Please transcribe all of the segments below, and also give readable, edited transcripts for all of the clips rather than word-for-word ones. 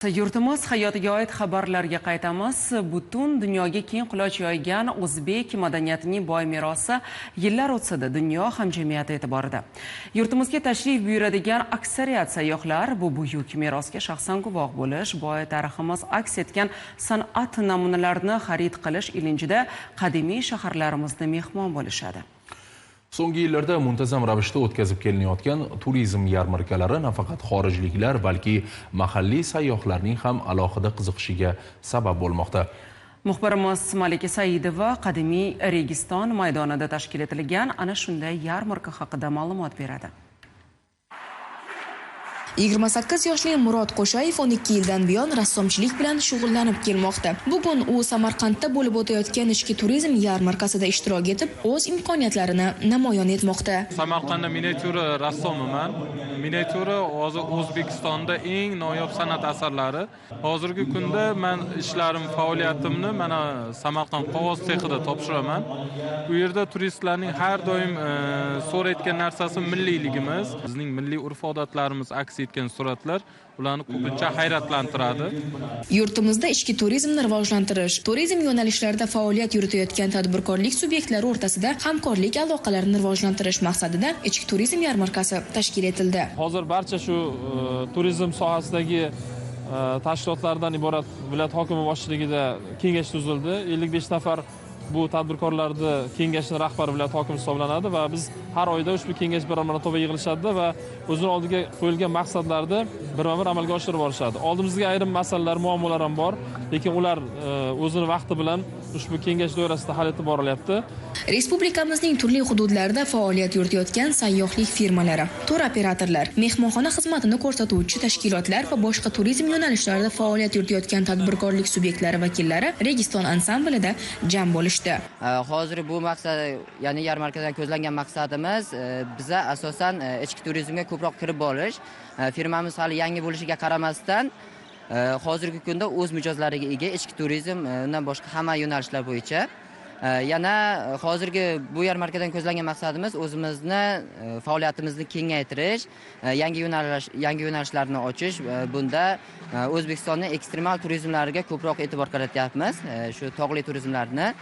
Yurtimiz hayotiga oid xabarlarga qaytamiz. Butun dunyoga keng quloch yoygan o'zbek madaniyatining boy merosi yillar o'tsa-da dunyo hamjamiyati e'tiborida. Yurtimizga tashrif buyuradigan aksariyat sayyohlar bu buyuk merosga shaxsan guvoh bo'lish, boy tariximiz aks etgan san'at namunalarini xarid qilish ilinjida qadimiy shaharlarimizni mehmon bo'lishadi. So'nggi yillarda muntazam ravishda o'tkazib kelinayotgan turizm yarmarkalari nafaqat xorijliklar, balki mahalliy sayyohlarning ham alohida qiziqishiga sabab bo'lmoqda. Muxbirimiz Malika Saidova qadimiy Registon maydonida tashkil etilgan ana shunday yarmarka haqida ma'lumot beradi. 28 yoshli Murod Qo'shayev 12 yildan buyon rassomchilik bilan shug'ullanib kelmoqda. Bugun u Samarqandda bo'lib o'tayotgan ichki turizm yarmarkasida ishtirok etib, o'z imkoniyatlarini namoyon etmoqda. Samarqandda miniatyura rassomiman. Miniatyura hozir O'zbekistonda eng noyob san'at asarlari. Hozirgi kunda men ishlarim, faoliyatimni mana Samarqand qog'oz sexida topshiraman. Bu yerda turistlarning har doim so'rayotgan narsasi milliyligimiz, bizning milliy urf-odatlarimiz aks etgan suratlar ularni ko'pincha hayratlantiradi. Yurtimizda ichki turizmni rivojlantirish, turizm yo'nalishlarida faoliyat yuritayotgan tadbirkorlik subyektlari o'rtasida hamkorlik aloqalarini rivojlantirish maqsadida ichki turizm yarmarkasi tashkil etildi. Hozir barcha shu turizm sohasidagi tashkilotlardan iborat viloyat hokimi boshchiligida kengash tuzildi. 55 nafar bu tadbirkorlarni kengashning rahbari viloyat hokimi hisoblanadi va biz har oyda ushbu kengash bir marotaba yig'ilishadi va o'zini oldiga qo'yilgan maqsadlarni birma-bir amalga oshirib borishadi. Oldimizga ayrim masalalar, muammolar ham bor, lekin ular o'zini vaqti bilan ushbu kengash doirasida hal etib borilyapti. Respublikamizning turli hududlarida faoliyat yuritayotgan sayyohlik firmalari, tur operatorlar, mehmonxona xizmatini ko'rsatuvchi tashkilotlar va boshqa turizm yo'nalishlarida faoliyat yuritayotgan tadbirkorlik subyektlari vakillari Registon ansamblida jam bo'lishdi. Hozir bu maqsad, ya'ni yarmarkadan ko'zlangan maqsadimiz biza asosan ichki turizmga ko'proq kirib borish. Firmamiz hali yangi bo'lishiga qaramasdan hozirgi kunda o'z mijozlariga ega ichki turizm, undan boshqa hamma yo'nalishlar bo'yicha. Yana hozirgi bu yarmarkadan ko'zlangan maqsadimiz o'zimizni faoliyatimizni kengaytirish, yangi yo'nalishlarni ochish. Bunda O'zbekistonning ekstremal turizmlariga ko'proq e'tibor qaratyapmiz. Shu tog'li turizmlarni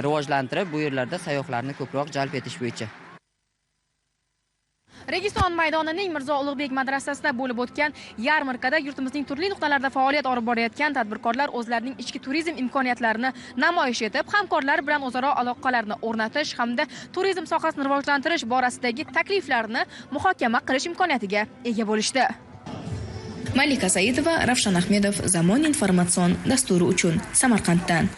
rivojlantirib, bu yerlarda sayyohlarni ko'proq jalb etish bo'yicha. Registon maydonining Mirzo Ulug'bek madrasasida bo'lib o'tgan yarmarkada yurtimizning turli nuqtalarida faoliyat olib borayotgan tadbirkorlar o'zlarining ichki turizm imkoniyatlarini namoyish etib, hamkorlar bilan o'zaro aloqalarni o'rnatish hamda turizm sohasini rivojlantirish borasidagi takliflarni muhokama qilish imkoniyatiga ega bo'lishdi. Malika Saidova, Ravshan Ahmedov, Zamon informatsion dasturi uchun Samarqanddan.